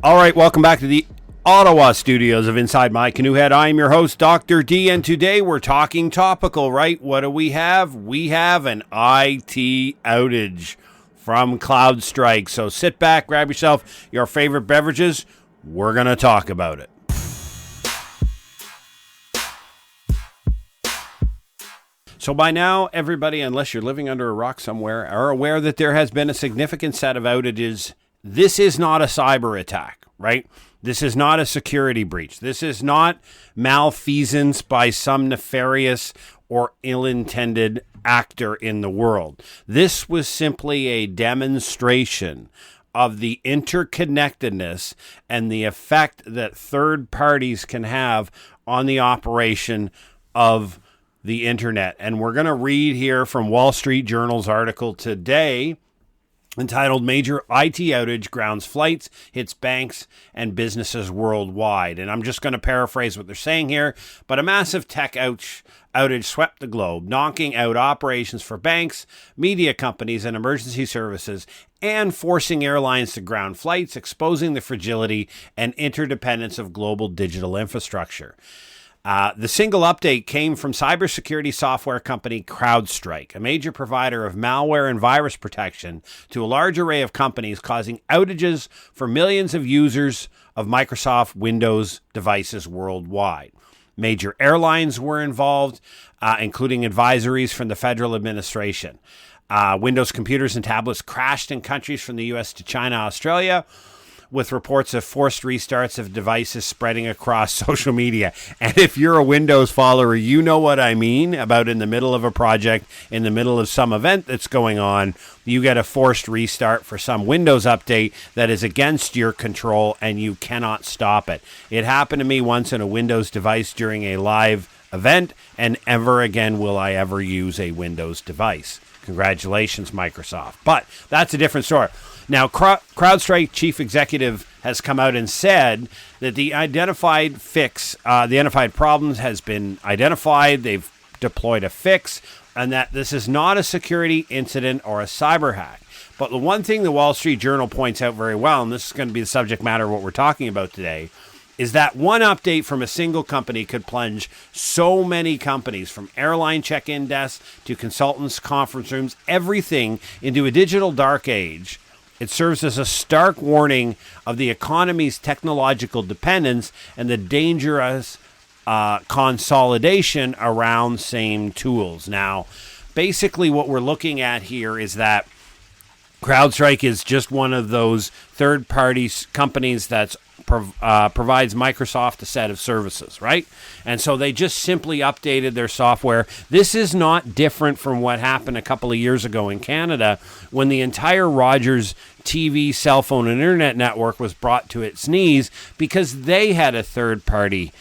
All right, welcome back to the Ottawa studios of Inside My Canoe Head. I'm your host, Dr. D, and today we're talking topical, right? What do we have? We have an IT outage from Cloudstrike. So sit back, grab yourself your favorite beverages. We're going to talk about it. So by now, everybody, unless you're living under a rock somewhere, are aware that there has been a significant set of outages. This is not a cyber attack, right? This is not a security breach. This is not malfeasance by some nefarious or ill-intended actor in the world. This was simply a demonstration of the interconnectedness and the effect that third parties can have on the operation of the internet. And we're going to read here from Wall Street Journal's article today entitled "Major IT Outage Grounds Flights, Hits Banks and Businesses Worldwide." And I'm just going to paraphrase what they're saying here, but a massive tech outage swept the globe, knocking out operations for banks, media companies, and emergency services, and forcing airlines to ground flights, exposing the fragility and interdependence of global digital infrastructure. The single update came from cybersecurity software company Cloudstrike, a major provider of malware and virus protection to a large array of companies, causing outages for millions of users of Microsoft Windows devices worldwide. Major airlines were involved, including advisories from the federal administration. Windows computers and tablets crashed in countries from the US to China, Australia, with reports of forced restarts of devices spreading across social media. And if you're a Windows follower, you know what I mean about in the middle of a project, in the middle of some event that's going on, you get a forced restart for some Windows update that is against your control and you cannot stop it. It happened to me once in a Windows device during a live event, and ever again will I ever use a Windows device. Congratulations, Microsoft. But that's a different story. Now, Cloudstrike chief executive has come out and said that the identified problems has been identified. They've deployed a fix, and that this is not a security incident or a cyber hack. But the one thing the Wall Street Journal points out very well, and this is going to be the subject matter of what we're talking about today, is that one update from a single company could plunge so many companies, from airline check-in desks to consultants, conference rooms, everything into a digital dark age. It serves as a stark warning of the economy's technological dependence and the dangerous consolidation around same tools. Now, basically what we're looking at here is that Cloudstrike is just one of those third-party companies that's provides Microsoft a set of services, right? And so they just simply updated their software. This is not different from what happened a couple of years ago in Canada when the entire Rogers TV, cell phone, and internet network was brought to its knees because they had a third-party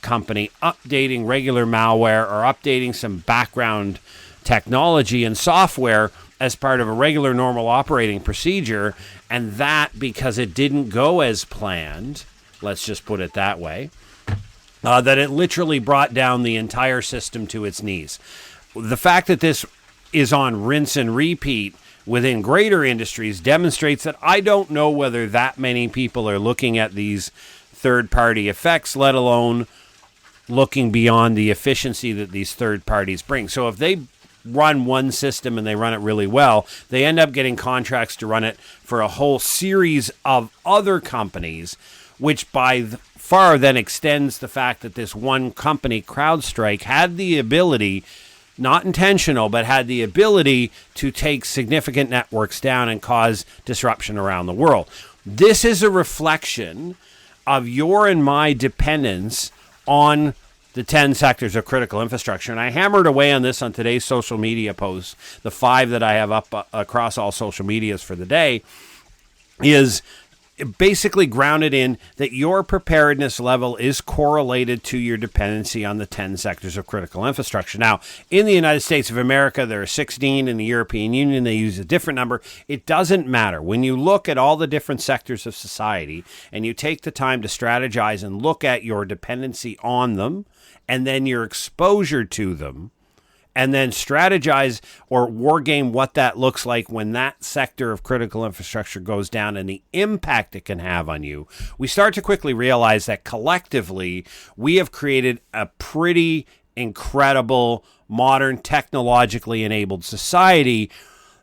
company updating regular malware or updating some background technology and software as part of a regular normal operating procedure, and that because it didn't go as planned, let's just put it that way, that it literally brought down the entire system to its knees. The fact that this is on rinse and repeat within greater industries demonstrates that I don't know whether that many people are looking at these third-party effects, let alone looking beyond the efficiency that these third parties bring. So if they run one system and they run it really well, they end up getting contracts to run it for a whole series of other companies, which by far then extends the fact that this one company, Cloudstrike, had the ability, not intentional, but had the ability to take significant networks down and cause disruption around the world. This is a reflection of your and my dependence on the 10 sectors of critical infrastructure. And I hammered away on this on today's social media posts. The 5 that I have up across all social medias for the day is basically grounded in that your preparedness level is correlated to your dependency on the 10 sectors of critical infrastructure. Now, in the United States of America, there are 16. In the European Union, they use a different number. It doesn't matter. When you look at all the different sectors of society and you take the time to strategize and look at your dependency on them and then your exposure to them, and then strategize or war game what that looks like when that sector of critical infrastructure goes down and the impact it can have on you, we start to quickly realize that collectively we have created a pretty incredible, modern, technologically enabled society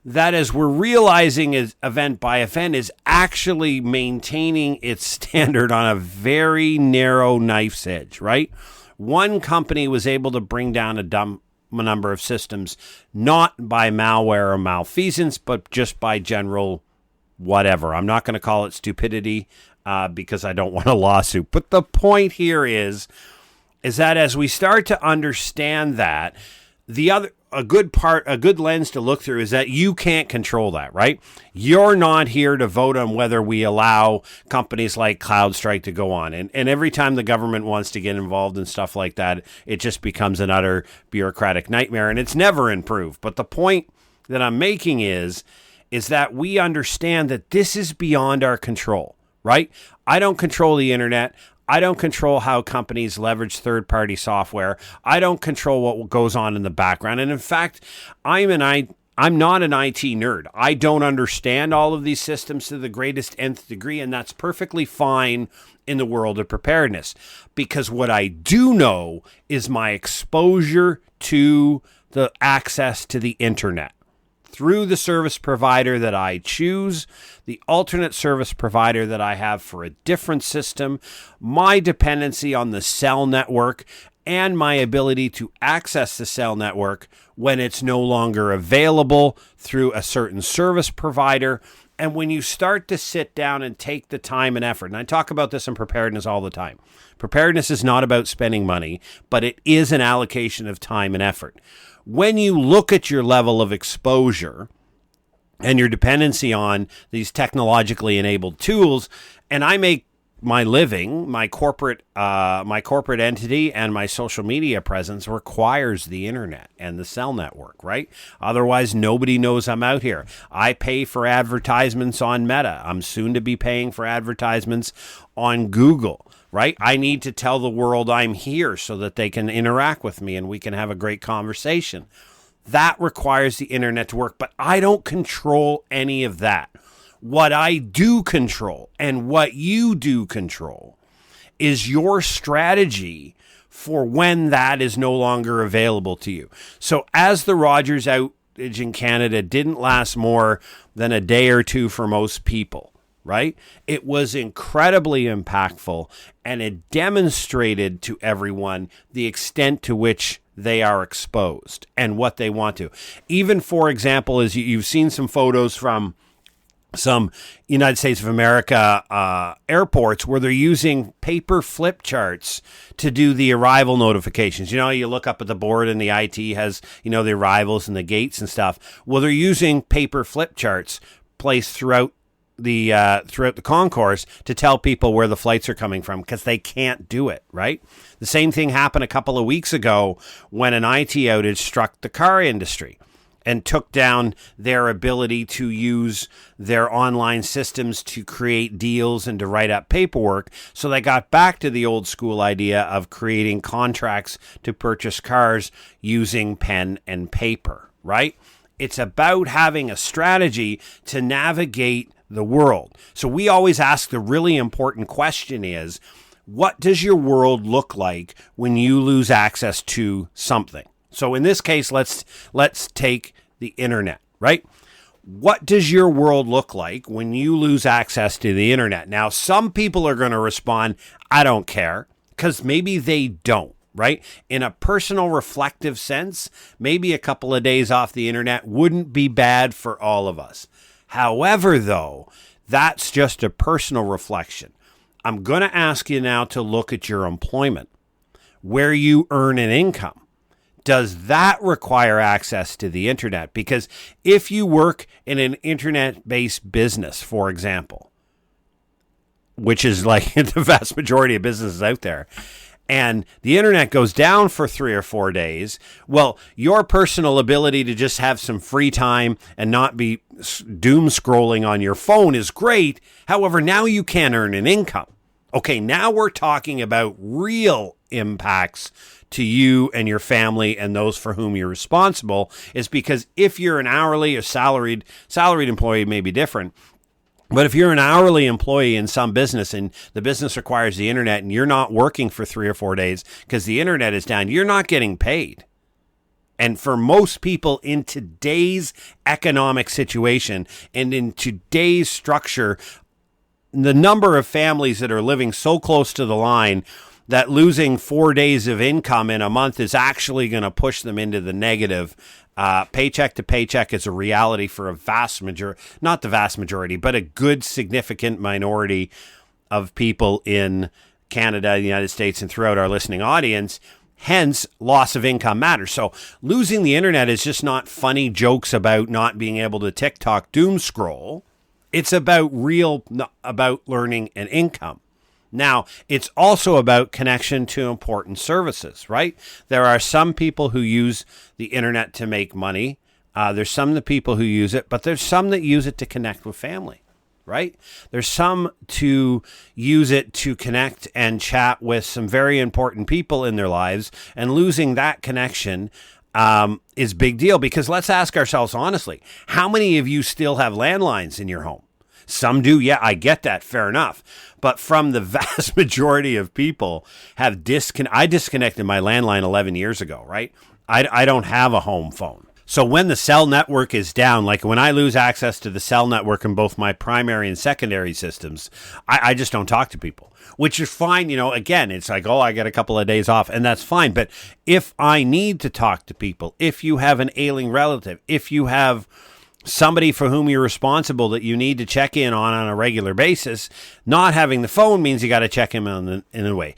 that, as we're realizing is event by event, is actually maintaining its standard on a very narrow knife's edge, right? One company was able to bring down a number of systems, not by malware or malfeasance, but just by general whatever. I'm not going to call it stupidity because I don't want a lawsuit. But the point here is that as we start to understand that, a good lens to look through is that you can't control that, right? You're not here to vote on whether we allow companies like Cloudstrike to go on. And every time the government wants to get involved in stuff like that, it just becomes an utter bureaucratic nightmare, and it's never improved. But the point that I'm making is that we understand that this is beyond our control, right? I don't control the internet. I don't control how companies leverage third-party software. I don't control what goes on in the background. And in fact, I'm not an IT nerd. I don't understand all of these systems to the greatest nth degree, and that's perfectly fine in the world of preparedness. Because what I do know is my exposure to the access to the internet through the service provider that I choose, the alternate service provider that I have for a different system, my dependency on the cell network, and my ability to access the cell network when it's no longer available through a certain service provider. And when you start to sit down and take the time and effort, and I talk about this in preparedness all the time, preparedness is not about spending money, but it is an allocation of time and effort. When you look at your level of exposure and your dependency on these technologically enabled tools, and I make my living, my corporate entity and my social media presence requires the internet and the cell network, right? Otherwise, nobody knows I'm out here. I pay for advertisements on Meta. I'm soon to be paying for advertisements on Google, right? I need to tell the world I'm here so that they can interact with me and we can have a great conversation. That requires the internet to work, but I don't control any of that. What I do control and what you do control is your strategy for when that is no longer available to you. So as the Rogers outage in Canada didn't last more than a day or two for most people, right? It was incredibly impactful, and it demonstrated to everyone the extent to which they are exposed and what they want to. Even, for example, as you've seen some photos from some United States of America airports where they're using paper flip charts to do the arrival notifications. You know, you look up at the board and the IT has, the arrivals and the gates and stuff. Well, they're using paper flip charts placed throughout the concourse to tell people where the flights are coming from because they can't do it, right? The same thing happened a couple of weeks ago when an IT outage struck the car industry and took down their ability to use their online systems to create deals and to write up paperwork. So they got back to the old school idea of creating contracts to purchase cars using pen and paper, right? It's about having a strategy to navigate the world. So we always ask the really important question is, what does your world look like when you lose access to something? So in this case, let's take the internet, right? What does your world look like when you lose access to the internet? Now, some people are going to respond, I don't care, because maybe they don't, right? In a personal reflective sense, maybe a couple of days off the internet wouldn't be bad for all of us. However, though, that's just a personal reflection. I'm going to ask you now to look at your employment, where you earn an income. Does that require access to the internet? Because if you work in an internet-based business, for example, which is like the vast majority of businesses out there, and the internet goes down for 3 or 4 days, well, your personal ability to just have some free time and not be doom scrolling on your phone is great. However, now you can't earn an income. Okay, now we're talking about real impacts to you and your family and those for whom you're responsible, is because if you're an hourly or salaried employee, may be different. But if you're an hourly employee in some business and the business requires the internet and you're not working for 3 or 4 days because the internet is down, you're not getting paid. And for most people in today's economic situation and in today's structure, the number of families that are living so close to the line that losing 4 days of income in a month is actually going to push them into the negative. Paycheck to paycheck is a reality for a vast majority, not the vast majority, but a good significant minority of people in Canada, the United States, and throughout our listening audience. Hence, loss of income matters. So losing the internet is just not funny jokes about not being able to TikTok doom scroll. It's about learning and income. Now, it's also about connection to important services, right? There are some people who use the internet to make money. There's some of the people who use it, but there's some that use it to connect with family, right? There's some to use it to connect and chat with some very important people in their lives, and losing that connection is a big deal, because let's ask ourselves honestly, how many of you still have landlines in your home? Some do. Yeah, I get that. Fair enough. But from the vast majority of people I disconnected my landline 11 years ago, right? I don't have a home phone. So when the cell network is down, like when I lose access to the cell network in both my primary and secondary systems, I just don't talk to people, which is fine. Again, it's like, I get a couple of days off, and that's fine. But if I need to talk to people, if you have an ailing relative, if you have somebody for whom you're responsible that you need to check in on a regular basis, not having the phone means you got to check him in a way.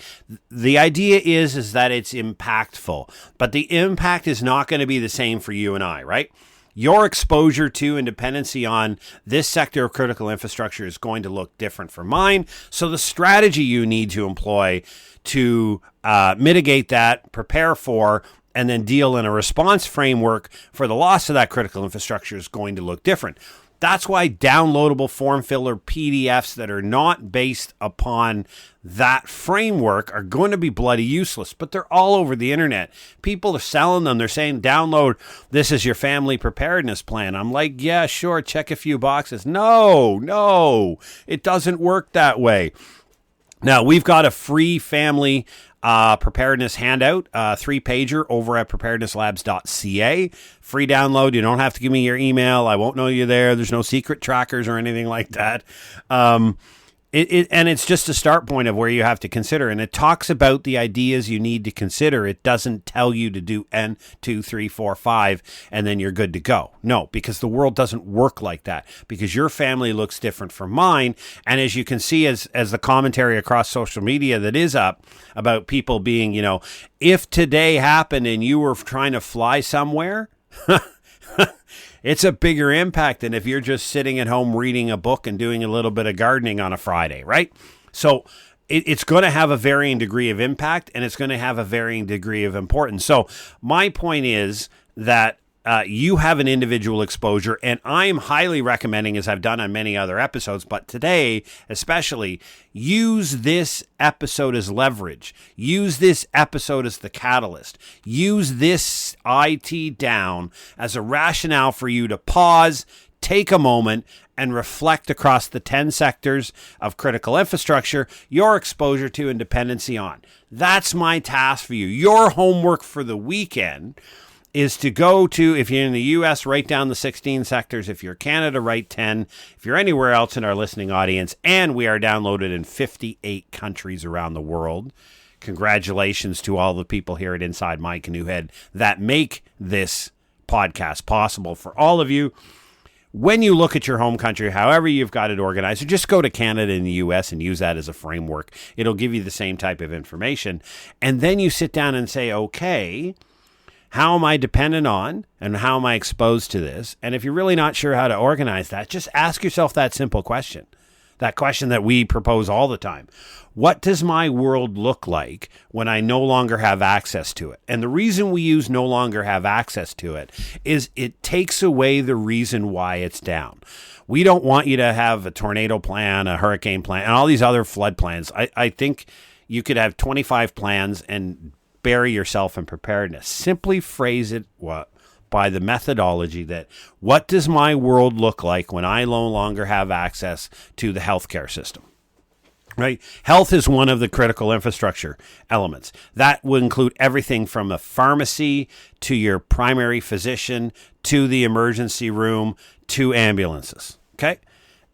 The idea is that it's impactful, but the impact is not going to be the same for you and I, right? Your exposure to and dependency on this sector of critical infrastructure is going to look different from mine. So the strategy you need to employ to mitigate that, prepare for, and then deal in a response framework for the loss of that critical infrastructure is going to look different. That's why downloadable form filler PDFs that are not based upon that framework are going to be bloody useless, but they're all over the internet. People are selling them. They're saying, download, this is your family preparedness plan. I'm like, yeah, sure, check a few boxes. No, it doesn't work that way. Now, we've got a free family preparedness handout, 3-pager over at preparednesslabs.ca. Free download. You don't have to give me your email. I won't know you're there. There's no secret trackers or anything like that. And it's just a start point of where you have to consider. And it talks about the ideas you need to consider. It doesn't tell you to do N, 2, 3, 4, 5, and then you're good to go. No, because the world doesn't work like that, because your family looks different from mine. And as you can see, as the commentary across social media that is up about people being, if today happened and you were trying to fly somewhere, it's a bigger impact than if you're just sitting at home reading a book and doing a little bit of gardening on a Friday, right? So it's going to have a varying degree of impact, and it's going to have a varying degree of importance. So my point is that you have an individual exposure, and I'm highly recommending, as I've done on many other episodes, but today especially, use this episode as leverage. Use this episode as the catalyst. Use this IT down as a rationale for you to pause, take a moment, and reflect across the 10 sectors of critical infrastructure your exposure to and dependency on. That's my task for you. Your homework for the weekend is to go to, if you're in the US, write down the 16 sectors. If you're Canada, write 10. If you're anywhere else in our listening audience, and we are downloaded in 58 countries around the world. Congratulations to all the people here at Inside My Canoe Head that make this podcast possible for all of you. When you look at your home country, however you've got it organized, or just go to Canada and the US and use that as a framework. It'll give you the same type of information. And then you sit down and say, okay, how am I dependent on and how am I exposed to this? And if you're really not sure how to organize that, just ask yourself that simple question, that question that we propose all the time. What does my world look like when I no longer have access to it? And the reason we use no longer have access to it is it takes away the reason why it's down. We don't want you to have a tornado plan, a hurricane plan, and all these other flood plans. I think you could have 25 plans and bury yourself in preparedness. Simply phrase it by the methodology that what does my world look like when I no longer have access to the healthcare system? Right? Health is one of the critical infrastructure elements. That will include everything from a pharmacy to your primary physician to the emergency room to ambulances. Okay?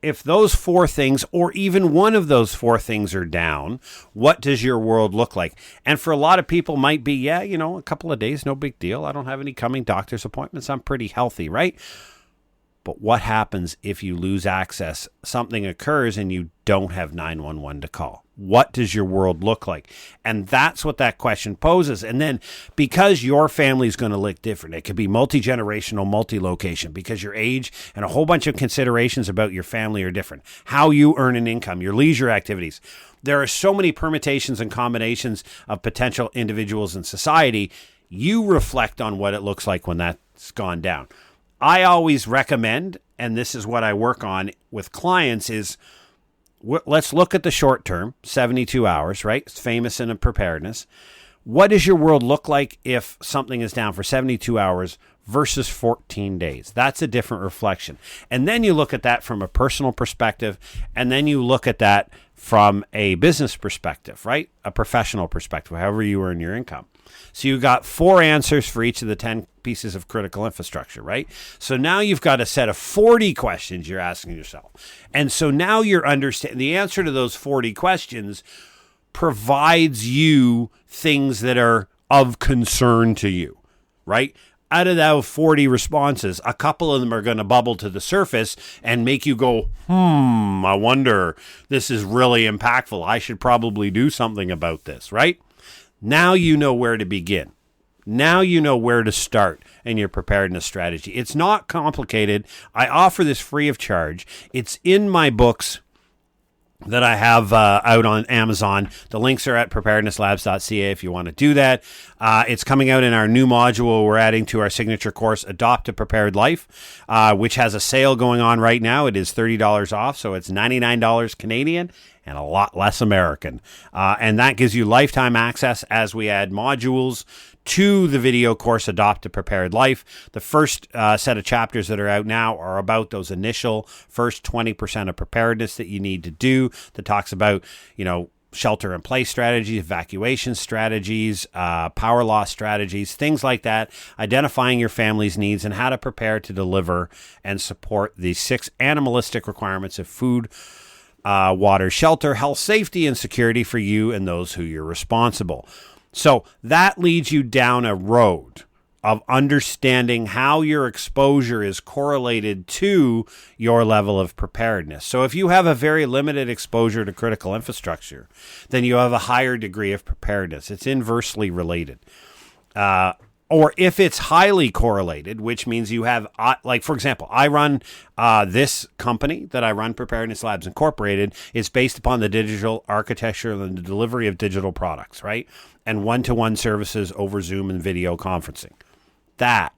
If those four things, or even one of those four things, are down, what does your world look like? And for a lot of people might be, a couple of days, no big deal. I don't have any coming doctor's appointments. I'm pretty healthy, right? But what happens if you lose access? Something occurs and you don't have 911 to call. What does your world look like? And that's what that question poses. And then because your family is going to look different, it could be multi-generational, multi-location, because your age and a whole bunch of considerations about your family are different. How you earn an income, your leisure activities. There are so many permutations and combinations of potential individuals in society. You reflect on what it looks like when that's gone down. I always recommend, and this is what I work on with clients, is let's look at the short term, 72 hours, right? It's famous in preparedness. What does your world look like if something is down for 72 hours versus 14 days? That's a different reflection. And then you look at that from a personal perspective, and then you look at that from a business perspective, right? A professional perspective, however you earn your income. So you got 4 answers for each of the 10 pieces of critical infrastructure, right? So now you've got a set of 40 questions you're asking yourself. And so now you're understanding the answer to those 40 questions provides you things that are of concern to you, right? Out of those 40 responses, a couple of them are going to bubble to the surface and make you go, I wonder, this is really impactful. I should probably do something about this, right? Now you know where to begin. Now you know where to start in your preparedness strategy. It's not complicated. I offer this free of charge. It's in my books that I have out on Amazon. The links are at preparednesslabs.ca if you want to do that. It's coming out in our new module we're adding to our signature course, Adopt a Prepared Life, which has a sale going on right now. It is $30 off, so it's $99 Canadian and a lot less American. And that gives you lifetime access as we add modules to the video course, Adopt a Prepared Life. The first set of chapters that are out now are about those initial first 20% of preparedness that you need to do, that talks about, shelter in place strategies, evacuation strategies, power loss strategies, things like that, identifying your family's needs and how to prepare to deliver and support the 6 animalistic requirements of food, water, shelter, health, safety, and security for you and those who you're responsible. So that leads you down a road of understanding how your exposure is correlated to your level of preparedness. So if you have a very limited exposure to critical infrastructure, then you have a higher degree of preparedness. It's inversely related. Or if it's highly correlated, which means you have, for example, I run this company that I run, Preparedness Labs Incorporated, is based upon the digital architecture and the delivery of digital products, right? And one-to-one services over Zoom and video conferencing. That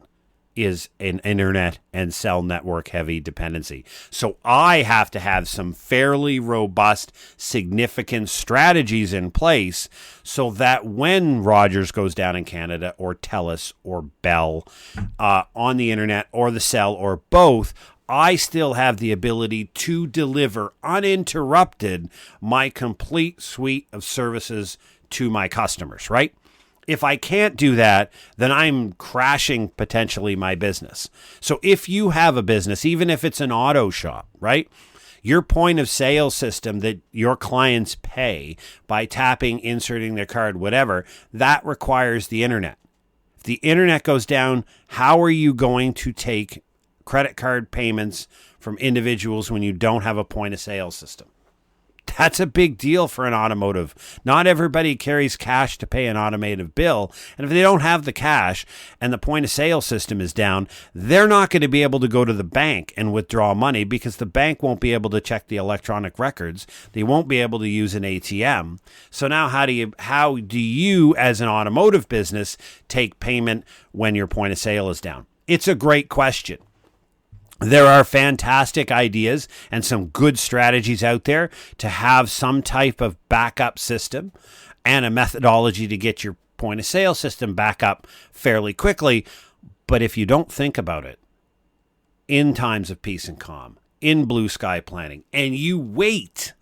is an internet and cell network heavy dependency. So I have to have some fairly robust, significant strategies in place so that when Rogers goes down in Canada or TELUS or Bell on the internet or the cell or both, I still have the ability to deliver uninterrupted my complete suite of services to my customers, right? If I can't do that, then I'm crashing potentially my business. So if you have a business, even if it's an auto shop, right? Your point of sale system that your clients pay by tapping, inserting their card, whatever, that requires the internet. If the internet goes down, how are you going to take credit card payments from individuals when you don't have a point of sale system? That's a big deal for an automotive. Not everybody carries cash to pay an automotive bill. And if they don't have the cash and the point of sale system is down, they're not going to be able to go to the bank and withdraw money because the bank won't be able to check the electronic records. They won't be able to use an ATM. So now how do you as an automotive business take payment when your point of sale is down? It's a great question. There are fantastic ideas and some good strategies out there to have some type of backup system and a methodology to get your point of sale system back up fairly quickly. But if you don't think about it, in times of peace and calm, in blue sky planning, and you wait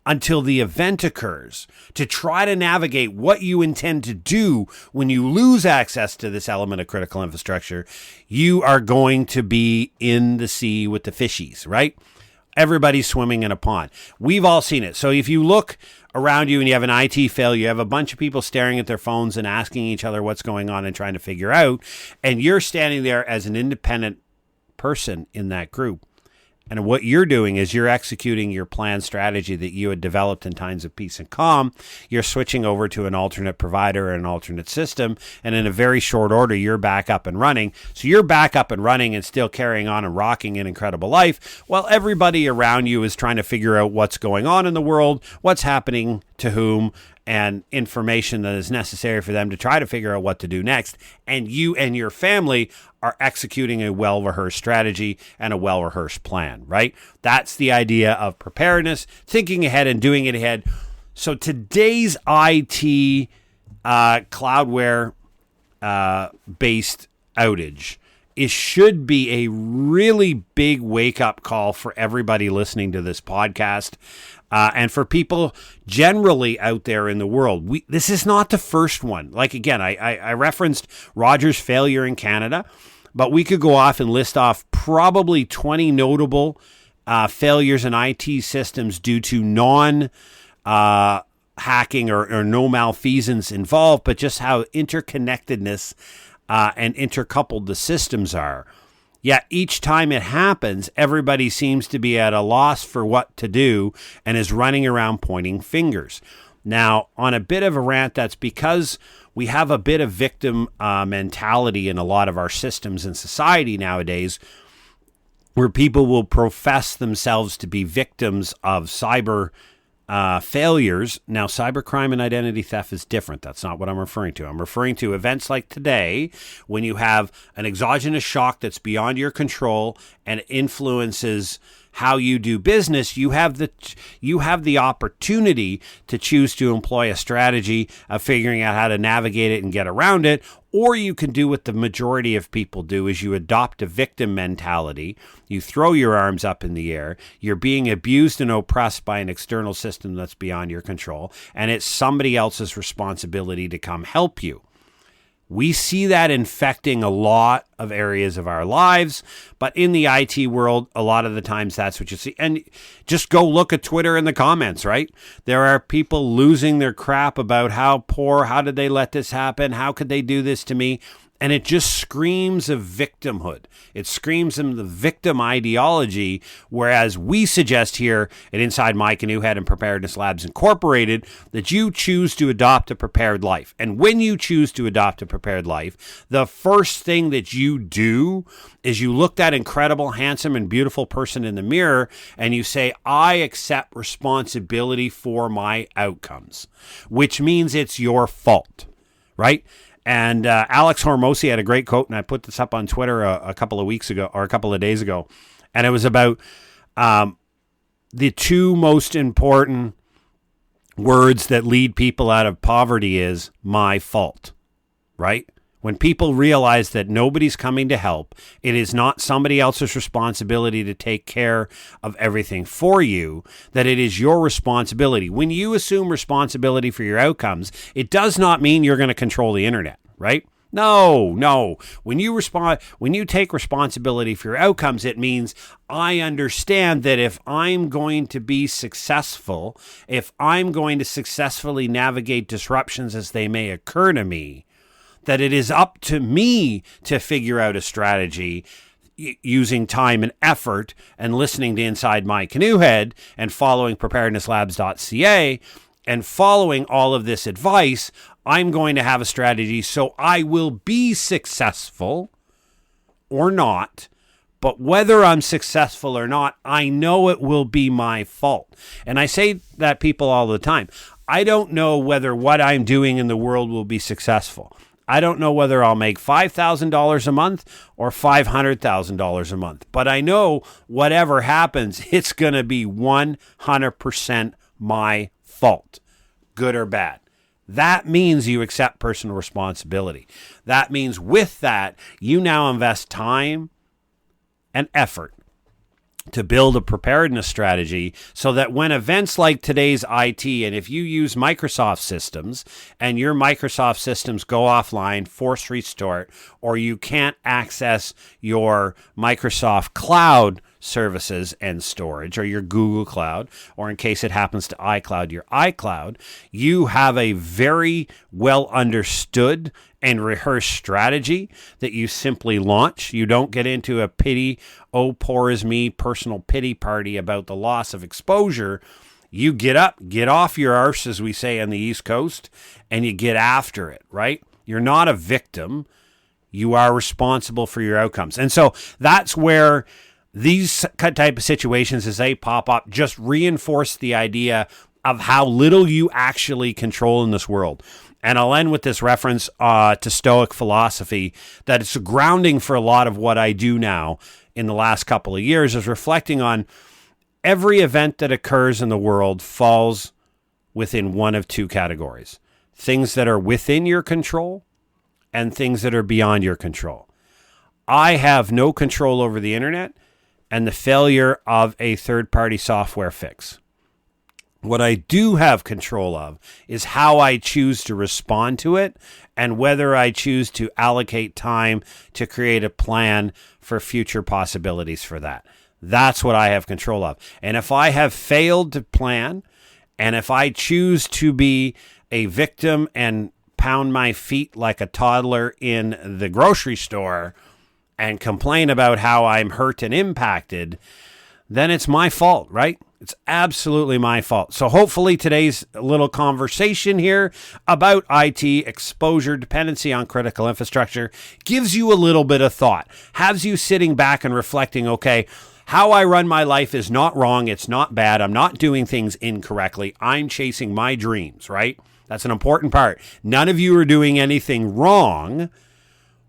until the event occurs to try to navigate what you intend to do when you lose access to this element of critical infrastructure, you are going to be in the sea with the fishies, right? Everybody's swimming in a pond. We've all seen it. So if you look around you and you have an IT failure, you have a bunch of people staring at their phones and asking each other what's going on and trying to figure out, and you're standing there as an independent person in that group. And what you're doing is you're executing your planned strategy that you had developed in times of peace and calm. You're switching over to an alternate provider or an alternate system. And in a very short order, you're back up and running. So you're back up and running and still carrying on and rocking an incredible life while everybody around you is trying to figure out what's going on in the world, what's happening to whom, and information that is necessary for them to try to figure out what to do next. And you and your family are executing a well-rehearsed strategy and a well-rehearsed plan, right? That's the idea of preparedness, thinking ahead and doing it ahead. So today's IT cloudware based outage, it should be a really big wake-up call for everybody listening to this podcast. And for people generally out there in the world, this is not the first one. Like, again, I referenced Rogers' failure in Canada, but we could go off and list off probably 20 notable failures in IT systems due to non-hacking or no malfeasance involved, but just how interconnectedness and intercoupled the systems are. Yet each time it happens, everybody seems to be at a loss for what to do and is running around pointing fingers. Now, on a bit of a rant, that's because we have a bit of victim mentality in a lot of our systems in society nowadays, where people will profess themselves to be victims of cyber failures. Now, cybercrime and identity theft is different. That's not what I'm referring to. I'm referring to events like today when you have an exogenous shock that's beyond your control and influences how you do business. You have the opportunity to choose to employ a strategy of figuring out how to navigate it and get around it, or you can do what the majority of people do, is you adopt a victim mentality. You throw your arms up in the air. You're being abused and oppressed by an external system that's beyond your control, and it's somebody else's responsibility to come help you. We see that infecting a lot of areas of our lives, but in the IT world, a lot of the times that's what you see. And just go look at Twitter in the comments, right? There are people losing their crap about how did they let this happen? How could they do this to me? And it just screams of victimhood. It screams of the victim ideology, whereas we suggest here at Inside My Canoe Head and Preparedness Labs Incorporated that you choose to adopt a prepared life. And when you choose to adopt a prepared life, the first thing that you do is you look that incredible, handsome, and beautiful person in the mirror and you say, I accept responsibility for my outcomes, which means it's your fault, right? And Alex Hormozi had a great quote, and I put this up on Twitter a couple of weeks ago, or a couple of days ago, and it was about the two most important words that lead people out of poverty is my fault, right? When people realize that nobody's coming to help, it is not somebody else's responsibility to take care of everything for you, that it is your responsibility. When you assume responsibility for your outcomes, it does not mean you're going to control the internet, right? No. When you take responsibility for your outcomes, it means I understand that if I'm going to be successful, if I'm going to successfully navigate disruptions as they may occur to me, that it is up to me to figure out a strategy using time and effort and listening to Inside My Canoe Head and following preparednesslabs.ca and following all of this advice. I'm going to have a strategy so I will be successful or not. But whether I'm successful or not, I know it will be my fault. And I say that people all the time. I don't know whether what I'm doing in the world will be successful. I don't know whether I'll make $5,000 a month or $500,000 a month, but I know whatever happens, it's going to be 100% my fault, good or bad. That means you accept personal responsibility. That means with that, you now invest time and effort to build a preparedness strategy so that when events like today's IT, and if you use Microsoft systems and your Microsoft systems go offline, force restart, or you can't access your Microsoft cloud services and storage, or your Google Cloud, or in case it happens to iCloud, your iCloud, you have a very well understood and rehearsed strategy that you simply launch. You don't get into a pity, oh, poor is me, personal pity party about the loss of exposure. You get up, get off your arse, as we say on the East Coast, and you get after it, right? You're not a victim. You are responsible for your outcomes. And so that's where these type of situations, as they pop up, just reinforce the idea of how little you actually control in this world. And I'll end with this reference to Stoic philosophy, that it's a grounding for a lot of what I do now in the last couple of years, is reflecting on every event that occurs in the world falls within one of two categories: things that are within your control and things that are beyond your control. I have no control over the internet and the failure of a third-party software fix. What I do have control of is how I choose to respond to it and whether I choose to allocate time to create a plan for future possibilities for that. That's what I have control of. And if I have failed to plan, and if I choose to be a victim and pound my feet like a toddler in the grocery store and complain about how I'm hurt and impacted, then it's my fault, right? It's absolutely my fault. So hopefully today's little conversation here about IT exposure, dependency on critical infrastructure, gives you a little bit of thought, has you sitting back and reflecting, okay, how I run my life is not wrong. It's not bad. I'm not doing things incorrectly. I'm chasing my dreams, right? That's an important part. None of you are doing anything wrong.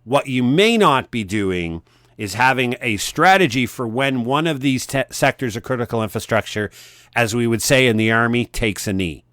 What you may not be doing is having a strategy for when one of these sectors of critical infrastructure, as we would say in the Army, takes a knee.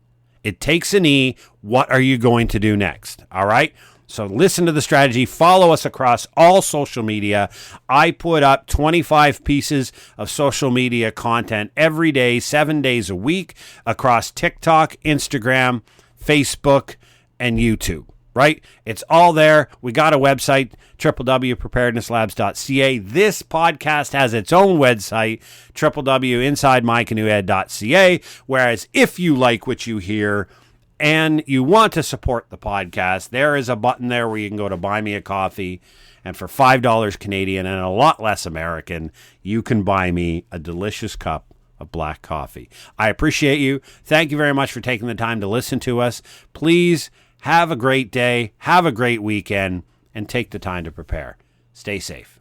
It takes a knee. What are you going to do next? All right? So listen to the strategy. Follow us across all social media. I put up 25 pieces of social media content every day, 7 days a week, across TikTok, Instagram, Facebook, and YouTube. Right? It's all there. We got a website, www.preparednesslabs.ca. This podcast has its own website, www.insidemycanoehead.ca. Whereas if you like what you hear and you want to support the podcast, there is a button there where you can go to buy me a coffee. And for $5 Canadian and a lot less American, you can buy me a delicious cup of black coffee. I appreciate you. Thank you very much for taking the time to listen to us. Please have a great day, have a great weekend, and take the time to prepare. Stay safe.